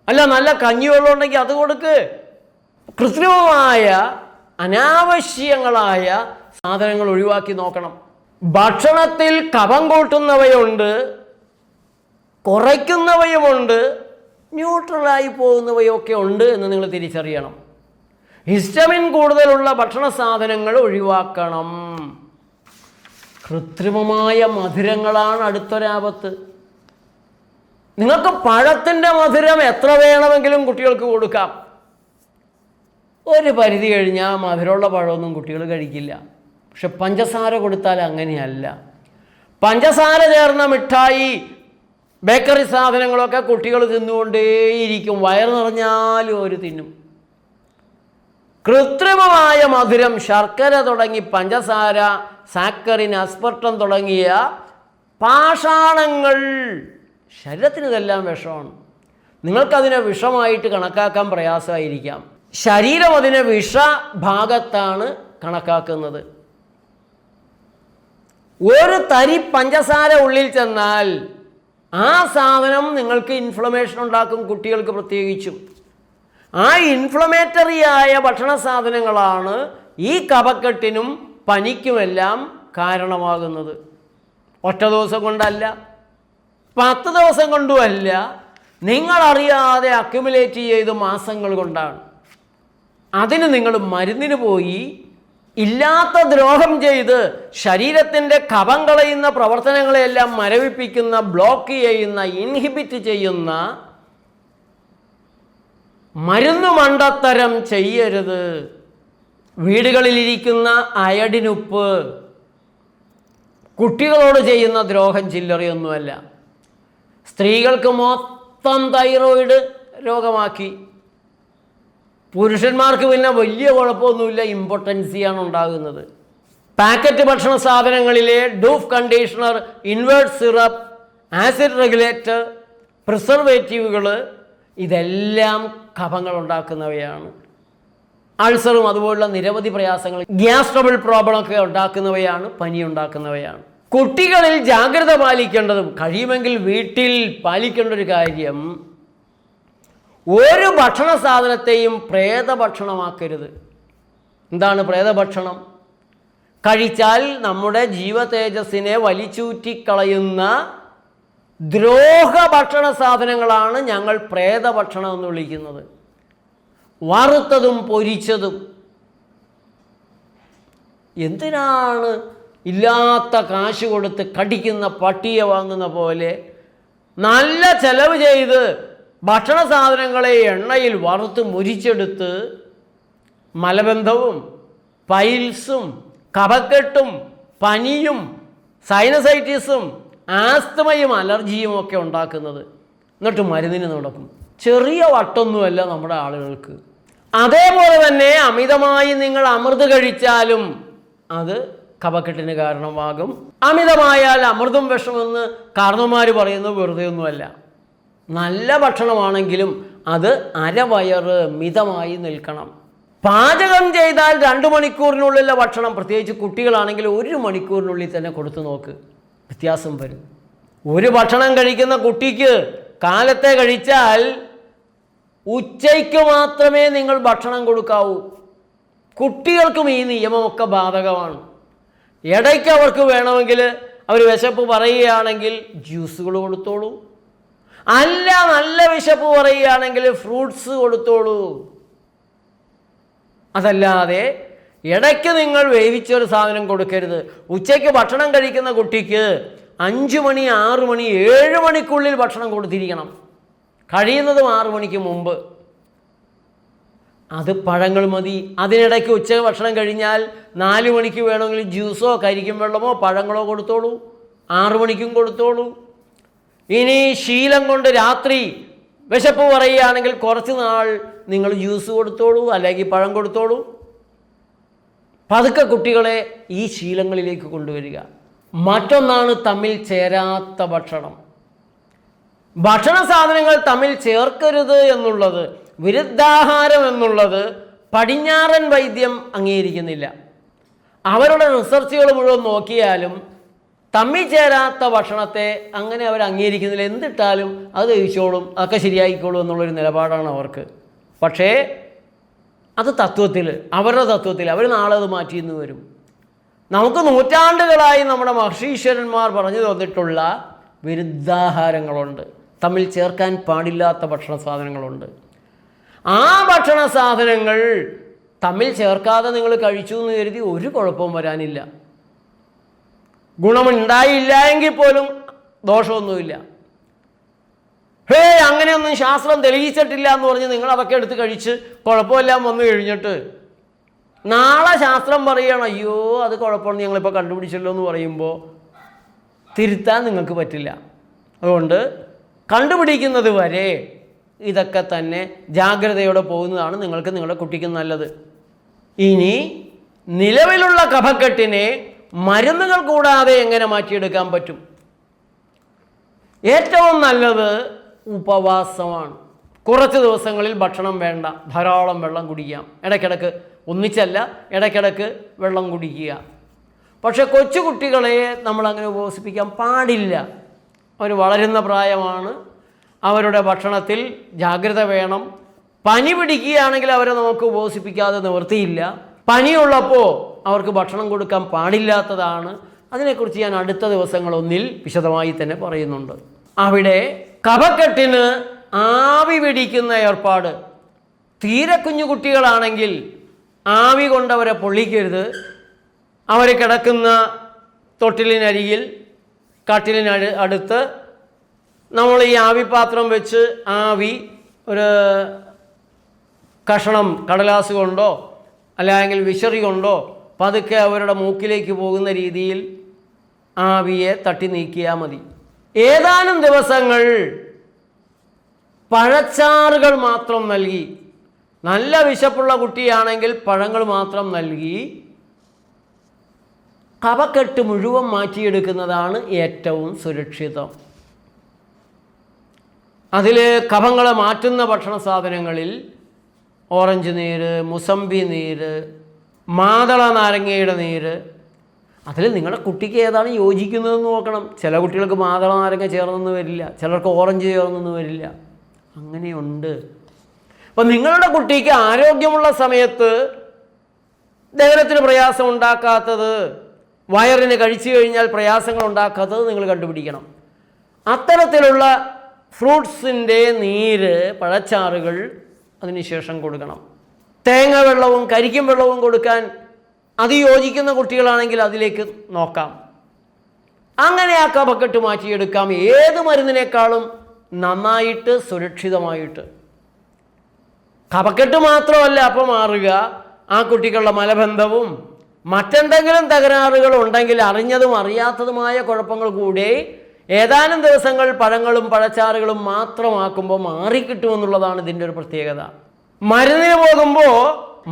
അല്ല നല്ല കഞ്ഞിവെള്ളം ഉണ്ടെങ്കിൽ അത് കൊടുക്ക്. കൃത്രിമമായ അനാവശ്യങ്ങളായ സാധനങ്ങൾ ഒഴിവാക്കി നോക്കണം. ഭക്ഷണത്തിൽ കഫം കൂട്ടുന്നവയുണ്ട്, കുറയ്ക്കുന്നവയുമുണ്ട്, ന്യൂട്രലായി പോകുന്നവയൊക്കെ ഉണ്ട് എന്ന് നിങ്ങൾ തിരിച്ചറിയണം. ഹിസ്റ്റമിൻ കൂടുതലുള്ള ഭക്ഷണ സാധനങ്ങൾ ഒഴിവാക്കണം. കൃത്രിമമായ മധുരങ്ങളാണ് അടുത്തൊരാപത്ത്. നിങ്ങൾക്ക് പഴത്തിൻ്റെ മധുരം എത്ര വേണമെങ്കിലും കുട്ടികൾക്ക് കൊടുക്കാം. ഒരു പരിധി കഴിഞ്ഞാൽ മധുരമുള്ള പഴമൊന്നും കുട്ടികൾ കഴിക്കില്ല. പക്ഷെ പഞ്ചസാര കൊടുത്താൽ അങ്ങനെയല്ല. പഞ്ചസാര ചേർന്ന മിഠായി, ബേക്കറി സാധനങ്ങളൊക്കെ കുട്ടികൾ തിന്നുകൊണ്ടേയിരിക്കും. വയറ് നിറഞ്ഞാലും അവർ തിന്നും. കൃത്രിമമായ മധുരം, ശർക്കര തുടങ്ങി പഞ്ചസാര, സാക്കറിൻ, അസ്പർട്ടം തുടങ്ങിയ പാഷാണങ്ങൾ ശരീരത്തിന് ഇതെല്ലാം വിഷമാണ്. നിങ്ങൾക്കതിനെ വിഷമായിട്ട് കണക്കാക്കാൻ പ്രയാസമായിരിക്കാം. ശരീരം അതിനെ വിഷഭാഗത്താണ് കണക്കാക്കുന്നത്. ഒരു തരി പഞ്ചസാര ഉള്ളിൽ ചെന്നാൽ ആ സാധനം നിങ്ങൾക്ക് ഇൻഫ്ലമേഷൻ ഉണ്ടാക്കും, കുട്ടികൾക്ക് പ്രത്യേകിച്ചും. ആ ഇൻഫ്ലമേറ്ററിയായ ഭക്ഷണ സാധനങ്ങളാണ് ഈ കഫക്കെട്ടിനും പനിക്കുമെല്ലാം കാരണമാകുന്നത്. ഒറ്റ ദിവസം കൊണ്ടല്ല, 10 ദിവസം കൊണ്ടുമല്ല, നിങ്ങളറിയാതെ അക്യുമുലേറ്റ് ചെയ്ത് മാസങ്ങൾ കൊണ്ടാണ്. അതിന് നിങ്ങൾ മരുന്നിന് പോയി ഇല്ലാത്ത ദ്രോഹം ചെയ്ത് ശരീരത്തിൻ്റെ കഫം കളയുന്ന പ്രവർത്തനങ്ങളെല്ലാം മരവിപ്പിക്കുന്ന, ബ്ലോക്ക് ചെയ്യുന്ന, ഇൻഹിബിറ്റ് ചെയ്യുന്ന മരുന്ന് മണ്ടത്തരം ചെയ്യരുത്. വീടുകളിലിരിക്കുന്ന അയഡിനുപ്പ് കുട്ടികളോട് ചെയ്യുന്ന ദ്രോഹം ചില്ലറയൊന്നുമല്ല. സ്ത്രീകൾക്ക് മൊത്തം തൈറോയിഡ് രോഗമാക്കി. പുരുഷന്മാർക്ക് പിന്നെ വലിയ കുഴപ്പമൊന്നുമില്ല, ഇമ്പോർട്ടൻസിയാണ് ഉണ്ടാകുന്നത്. പാക്കറ്റ് ഭക്ഷണ സാധനങ്ങളിലെ dough conditioner, invert syrup, acid regulator, പ്രിസർവേറ്റീവുകൾ ഇതെല്ലാം കഫങ്ങൾ ഉണ്ടാക്കുന്നവയാണ്. അൾസറും അതുപോലുള്ള നിരവധി പ്രയാസങ്ങൾ, ഗ്യാസ് ട്രബിൾ പ്രോബ്ലമൊക്കെ ഉണ്ടാക്കുന്നവയാണ്, പനി ഉണ്ടാക്കുന്നവയാണ്. കുട്ടികളിൽ ജാഗ്രത പാലിക്കേണ്ടതും കഴിയുമെങ്കിൽ വീട്ടിൽ പാലിക്കേണ്ട ഒരു കാര്യം, ഒരു ഭക്ഷണ സാധനത്തെയും പ്രേതഭക്ഷണമാക്കരുത്. എന്താണ് പ്രേതഭക്ഷണം? കഴിച്ചാൽ നമ്മുടെ ജീവതേജസ്സിനെ വലിച്ചൂറ്റിക്കളയുന്ന ദ്രോഹ ഭക്ഷണ സാധനങ്ങളാണ് ഞങ്ങൾ പ്രേതഭക്ഷണം എന്ന് വിളിക്കുന്നത്. വറുത്തതും പൊരിച്ചതും. എന്തിനാണ് ഇല്ലാത്ത കാശ് കൊടുത്ത് കടിക്കുന്ന പട്ടിയെ വാങ്ങുന്ന പോലെ നല്ല ചെലവ് ചെയ്ത് ഭക്ഷണ സാധനങ്ങളെ എണ്ണയിൽ വറുത്ത് മുരിച്ചെടുത്ത് മലബന്ധവും പൈൽസും കഫക്കെട്ടും പനിയും സൈനസൈറ്റിസും ആസ്തമയും അലർജിയും ഒക്കെ ഉണ്ടാക്കുന്നത്? എന്നിട്ട് മരുന്നിന് നടക്കും. ചെറിയ വട്ടൊന്നുമല്ല നമ്മുടെ ആളുകൾക്ക്. അതേപോലെ തന്നെ അമിതമായി നിങ്ങൾ അമൃത് കഴിച്ചാലും അത് കഫക്കെട്ടിന് കാരണമാകും. അമിതമായാൽ അമൃതും വിഷമെന്ന് കാരണവന്മാർ പറയുന്നത് വെറുതെ ഒന്നുമല്ല. നല്ല ഭക്ഷണമാണെങ്കിലും അത് അരവയറ് മിതമായി നിൽക്കണം. പാചകം ചെയ്താൽ 2 മണിക്കൂറിനുള്ളിലെ ഭക്ഷണം, പ്രത്യേകിച്ച് കുട്ടികളാണെങ്കിൽ 1 മണിക്കൂറിനുള്ളിൽ തന്നെ കൊടുത്തു നോക്ക്, വ്യത്യാസം വരും. ഒരു ഭക്ഷണം കഴിക്കുന്ന കുട്ടിക്ക് കാലത്തെ കഴിച്ചാൽ ഉച്ചയ്ക്ക് മാത്രമേ നിങ്ങൾ ഭക്ഷണം കൊടുക്കാവൂ. കുട്ടികൾക്കും ഈ നിയമമൊക്കെ ബാധകമാണ്. ഇടയ്ക്ക് അവർക്ക് വേണമെങ്കിൽ അവർ വിശപ്പ് പറയുകയാണെങ്കിൽ ജ്യൂസുകൾ കൊടുത്തോളൂ, അല്ല നല്ല വിശപ്പ് പറയുകയാണെങ്കിൽ ഫ്രൂട്ട്സ് കൊടുത്തോളൂ. അതല്ലാതെ ഇടയ്ക്ക് നിങ്ങൾ വേവിച്ചൊരു സാധനം കൊടുക്കരുത്. ഉച്ചയ്ക്ക് ഭക്ഷണം കഴിക്കുന്ന കുട്ടിക്ക് 5 മണി 6 മണി 7 മണിക്കുള്ളിൽ ഭക്ഷണം കൊടുത്തിരിക്കണം, കഴിയുന്നതും 6 മണിക്ക് മുമ്പ്. അത് പഴങ്ങൾ മതി. അതിനിടയ്ക്ക് ഉച്ച ഭക്ഷണം കഴിഞ്ഞാൽ 4 മണിക്ക് വേണമെങ്കിൽ ജ്യൂസോ കരിക്കും വെള്ളമോ പഴങ്ങളോ കൊടുത്തോളൂ, 6 മണിക്കും കൊടുത്തോളൂ. ഇനി ശീലം കൊണ്ട് രാത്രി വിശപ്പ് പറയുകയാണെങ്കിൽ കുറച്ച് നാൾ നിങ്ങൾ ജ്യൂസ് കൊടുത്തോളൂ, അല്ലെങ്കിൽ പഴം കൊടുത്തോളൂ. പതുക്കെ കുട്ടികളെ ഈ ശീലങ്ങളിലേക്ക് കൊണ്ടുവരിക. മറ്റൊന്നാണ് തമ്മിൽ ചേരാത്ത ഭക്ഷണം. ഭക്ഷണ സാധനങ്ങൾ തമ്മിൽ ചേർക്കരുത് എന്നുള്ളത്, വിരുദ്ധാഹാരം എന്നുള്ളത് പടിഞ്ഞാറൻ വൈദ്യം അംഗീകരിക്കുന്നില്ല. അവരുടെ റിസർച്ചുകൾ മുഴുവൻ നോക്കിയാലും തമ്മിൽ ചേരാത്ത ഭക്ഷണത്തെ അങ്ങനെ അവർ അംഗീകരിക്കുന്നില്ല. എന്തിട്ടാലും അത് കഴിച്ചോളും, അതൊക്കെ ശരിയായിക്കോളും എന്നുള്ളൊരു നിലപാടാണ് അവർക്ക്. പക്ഷേ അത് തത്വത്തിൽ, അവരുടെ തത്വത്തിൽ അവർ നാളെ അത് മാറ്റിയെന്ന് വരും. നമുക്ക് നൂറ്റാണ്ടുകളായി നമ്മുടെ മഹർഷീശ്വരന്മാർ പറഞ്ഞു തന്നിട്ടുള്ള വിരുദ്ധാഹാരങ്ങളുണ്ട്, തമ്മിൽ ചേർക്കാൻ പാടില്ലാത്ത ഭക്ഷണ സാധനങ്ങളുണ്ട്. ആ ഭക്ഷണ സാധനങ്ങൾ തമ്മിൽ ചേർക്കാതെ നിങ്ങൾ കഴിച്ചു എന്ന് കരുതി ഒരു കുഴപ്പവും വരാനില്ല. ഗുണമുണ്ടായില്ല എങ്കിൽ പോലും ദോഷമൊന്നുമില്ല. അങ്ങനെയൊന്നും ശാസ്ത്രം തെളിയിച്ചിട്ടില്ല എന്ന് പറഞ്ഞ് നിങ്ങൾ അതൊക്കെ എടുത്ത് കഴിച്ച് കുഴപ്പമെല്ലാം വന്നു കഴിഞ്ഞിട്ട് നാളെ ശാസ്ത്രം പറയുകയാണ് അയ്യോ അത് കുഴപ്പമാണ് ഞങ്ങളിപ്പോൾ കണ്ടുപിടിച്ചല്ലോ എന്ന് പറയുമ്പോൾ തിരുത്താൻ നിങ്ങൾക്ക് പറ്റില്ല. അതുകൊണ്ട് കണ്ടുപിടിക്കുന്നത് വരെ ഇതൊക്കെ തന്നെ ജാഗ്രതയോടെ പോകുന്നതാണ് നിങ്ങൾക്ക് നിങ്ങളുടെ കുട്ടിക്ക് നല്ലത്. ഇനി നിലവിലുള്ള കഫക്കെട്ടിനെ മരുന്നുകൾ കൂടാതെ എങ്ങനെ മാറ്റിയെടുക്കാൻ പറ്റും? ഏറ്റവും നല്ലത് ഉപവാസമാണ്. കുറച്ച് ദിവസങ്ങളിൽ ഭക്ഷണം വേണ്ട, ധാരാളം വെള്ളം കുടിക്കാം. ഇടയ്ക്കിടയ്ക്ക്, ഒന്നിച്ചല്ല, ഇടയ്ക്കിടയ്ക്ക് വെള്ളം കുടിക്കുക. പക്ഷെ കൊച്ചുകുട്ടികളെ നമ്മളങ്ങനെ ഉപവസിപ്പിക്കാൻ പാടില്ല. അവർ വളരുന്ന പ്രായമാണ്, അവരുടെ ഭക്ഷണത്തിൽ ജാഗ്രത വേണം. പനി പിടിക്കുകയാണെങ്കിൽ അവരെ നമുക്ക് ഉപവസിപ്പിക്കാതെ നിവൃത്തിയില്ല. പനിയുള്ളപ്പോൾ അവർക്ക് ഭക്ഷണം കൊടുക്കാൻ പാടില്ലാത്തതാണ്. അതിനെക്കുറിച്ച് ഞാൻ അടുത്ത ദിവസങ്ങളൊന്നിൽ വിശദമായി തന്നെ പറയുന്നുണ്ട്. അവിടെ കഫക്കെട്ടിന് ആവി പിടിക്കുന്ന ഏർപ്പാട്, തീരെ കുഞ്ഞു കുട്ടികളാണെങ്കിൽ ആവി കൊണ്ടവരെ പൊള്ളിക്കരുത്. അവർ കിടക്കുന്ന തൊട്ടിലിനരികിൽ, കട്ടിലിനടുത്ത് നമ്മൾ ഈ ആവിപാത്രം വെച്ച് ആവി ഒരു കഷണം കടലാസ് കൊണ്ടോ അല്ലെങ്കിൽ വിശറി കൊണ്ടോ പതുക്കെ അവരുടെ മൂക്കിലേക്ക് പോകുന്ന രീതിയിൽ ആവിയെ തട്ടി നീക്കിയാൽ മതി. ഏതാനും ദിവസങ്ങൾ പഴച്ചാറുകൾ മാത്രം നൽകി, നല്ല വിശപ്പുള്ള കുട്ടിയാണെങ്കിൽ പഴങ്ങൾ മാത്രം നൽകി കഫക്കെട്ട് മുഴുവൻ മാറ്റിയെടുക്കുന്നതാണ് ഏറ്റവും സുരക്ഷിതം. അതിൽ കഫങ്ങളെ മാറ്റുന്ന ഭക്ഷണ സാധനങ്ങളിൽ ഓറഞ്ച് നീര്, മുസമ്പി നീര്, മാതള നാരങ്ങയുടെ നീര്, അതിൽ നിങ്ങളുടെ കുട്ടിക്ക് ഏതാണ് യോജിക്കുന്നതെന്ന് നോക്കണം. ചില കുട്ടികൾക്ക് മാതള നാരങ്ങ ചേർന്നെന്ന് വരില്ല, ചിലർക്ക് ഓറഞ്ച് ചേർന്നെന്ന് വരില്ല. അങ്ങനെയുണ്ട്. അപ്പം നിങ്ങളുടെ കുട്ടിക്ക് ആരോഗ്യമുള്ള സമയത്ത് ദഹനത്തിന് പ്രയാസം ഉണ്ടാക്കാത്തത്, വയറിന് കഴിച്ചു കഴിഞ്ഞാൽ പ്രയാസങ്ങൾ ഉണ്ടാക്കാത്തത് നിങ്ങൾ കണ്ടുപിടിക്കണം. അത്തരത്തിലുള്ള ഫ്രൂട്ട്സിൻ്റെ നീര്, പഴച്ചാറുകൾ അതിനുശേഷം കൊടുക്കണം. തേങ്ങ വെള്ളവും കരിക്കും വെള്ളവും കൊടുക്കാൻ അത് യോജിക്കുന്ന കുട്ടികളാണെങ്കിൽ അതിലേക്ക് നോക്കാം. അങ്ങനെ ആ കഫക്കെട്ട് മാറ്റിയെടുക്കാം, ഏത് മരുന്നിനേക്കാളും നന്നായിട്ട്, സുരക്ഷിതമായിട്ട്. കഫക്കെട്ട് മാത്രമല്ല അപ്പോൾ മാറുക, ആ കുട്ടികളുടെ മലബന്ധവും മറ്റെന്തെങ്കിലും തകരാറുകൾ ഉണ്ടെങ്കിൽ അറിഞ്ഞതും അറിയാത്തതുമായ കുഴപ്പങ്ങൾ കൂടെ ഏതാനും ദിവസങ്ങൾ പഴങ്ങളും പഴച്ചാറുകളും മാത്രമാക്കുമ്പോൾ മാറിക്കിട്ടുമെന്നുള്ളതാണ് ഇതിൻ്റെ ഒരു പ്രത്യേകത. മരുന്നിന് പോകുമ്പോൾ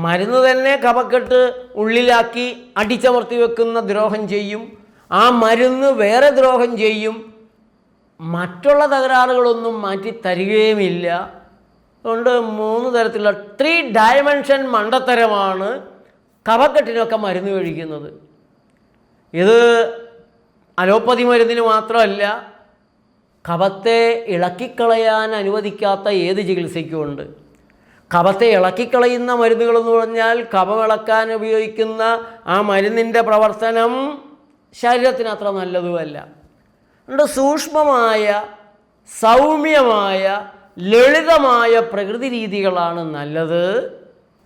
മരുന്ന് തന്നെ കഫക്കെട്ട് ഉള്ളിലാക്കി അടിച്ചമർത്തി വെക്കുന്ന ദ്രോഹം ചെയ്യും, ആ മരുന്ന് വേറെ ദ്രോഹം ചെയ്യും, മറ്റുള്ള തകരാറുകളൊന്നും മാറ്റി തരികയുമില്ല. അതുകൊണ്ട് 3 തരത്തിലുള്ള 3 ഡയമെൻഷൻ മണ്ടത്തരമാണ് കഫക്കെട്ടിനൊക്കെ മരുന്ന് കഴിക്കുന്നത്. ഇത് അലോപ്പതി മരുന്നിന് മാത്രമല്ല, കഫത്തെ ഇളക്കിക്കളയാൻ അനുവദിക്കാത്ത ഏത് ചികിത്സയ്ക്കുമുണ്ട്. കഫത്തെ ഇളക്കിക്കളയുന്ന മരുന്നുകളെന്ന് പറഞ്ഞാൽ കഫം ഇളക്കാൻ ഉപയോഗിക്കുന്ന ആ മരുന്നിൻ്റെ പ്രവർത്തനം ശരീരത്തിന് അത്ര നല്ലതുമല്ല. അതുകൊണ്ട് സൂക്ഷ്മമായ, സൗമ്യമായ, ലളിതമായ പ്രകൃതി രീതികളാണ് നല്ലത്.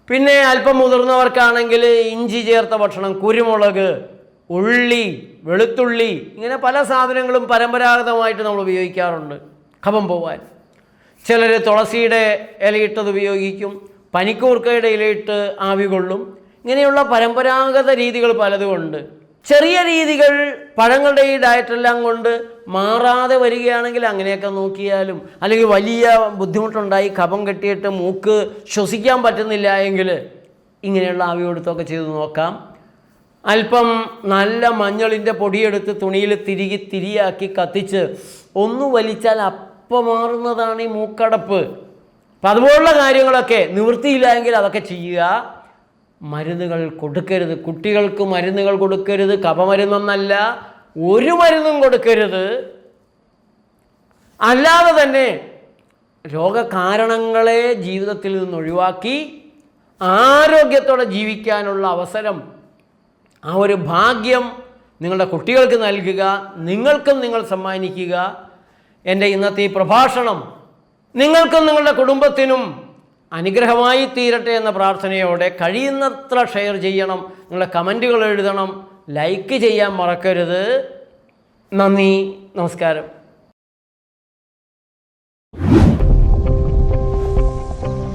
പിന്നെ അല്പം മുതിർന്നവർക്കാണെങ്കിൽ ഇഞ്ചി ചേർത്ത ഭക്ഷണം, കുരുമുളക്, ഉള്ളി, വെളുത്തുള്ളി, ഇങ്ങനെ പല സാധനങ്ങളും പരമ്പരാഗതമായിട്ട് നമ്മൾ ഉപയോഗിക്കാറുണ്ട് കഫം പോവാൻ. ചിലർ തുളസിയുടെ ഇലയിട്ടത് ഉപയോഗിക്കും, പനിക്കൂർക്കയുടെ ഇലയിട്ട് ആവി കൊള്ളും. ഇങ്ങനെയുള്ള പരമ്പരാഗത രീതികൾ പലതുമുണ്ട്. ചെറിയ രീതികൾ പഴങ്ങളുടെ ഈ ഡയറ്റെല്ലാം കൊണ്ട് മാറാതെ വരികയാണെങ്കിൽ അങ്ങനെയൊക്കെ നോക്കിയാലും, അല്ലെങ്കിൽ വലിയ ബുദ്ധിമുട്ടുണ്ടായി കഫം കെട്ടിയിട്ട് മൂക്ക് ശ്വസിക്കാൻ പറ്റുന്നില്ല എങ്കിൽ ഇങ്ങനെയുള്ള ആവി കൊടുത്തൊക്കെ ചെയ്ത് നോക്കാം. അല്പം നല്ല മഞ്ഞളിൻ്റെ പൊടിയെടുത്ത് തുണിയിൽ തിരിയാക്കി കത്തിച്ച് ഒന്ന് വലിച്ചാൽ അപ്പം മാറുന്നതാണ് ഈ മൂക്കടപ്പ്. അപ്പം അതുപോലുള്ള കാര്യങ്ങളൊക്കെ നിവൃത്തിയില്ല എങ്കിൽ അതൊക്കെ ചെയ്യുക. മരുന്നുകൾ കൊടുക്കരുത്. കുട്ടികൾക്ക് മരുന്നുകൾ കൊടുക്കരുത്. കഫമരുന്നൊന്നല്ല, ഒരു മരുന്നും കൊടുക്കരുത്. അല്ലാതെ തന്നെ രോഗകാരണങ്ങളെ ജീവിതത്തിൽ നിന്ന് ഒഴിവാക്കി ആരോഗ്യത്തോടെ ജീവിക്കാനുള്ള അവസരം, ആ ഒരു ഭാഗ്യം നിങ്ങളുടെ കുട്ടികൾക്ക് നൽകുക, നിങ്ങൾക്കും നിങ്ങൾ സമ്മാനിക്കുക. എൻ്റെ ഇന്നത്തെ ഈ പ്രഭാഷണം നിങ്ങൾക്കും നിങ്ങളുടെ കുടുംബത്തിനും അനുഗ്രഹമായി തീരട്ടെ എന്ന പ്രാർത്ഥനയോടെ കഴിയുന്നത്ര ഷെയർ ചെയ്യണം. നിങ്ങളുടെ കമൻറ്റുകൾ എഴുതണം. ലൈക്ക് ചെയ്യാൻ മറക്കരുത്. നന്ദി, നമസ്കാരം.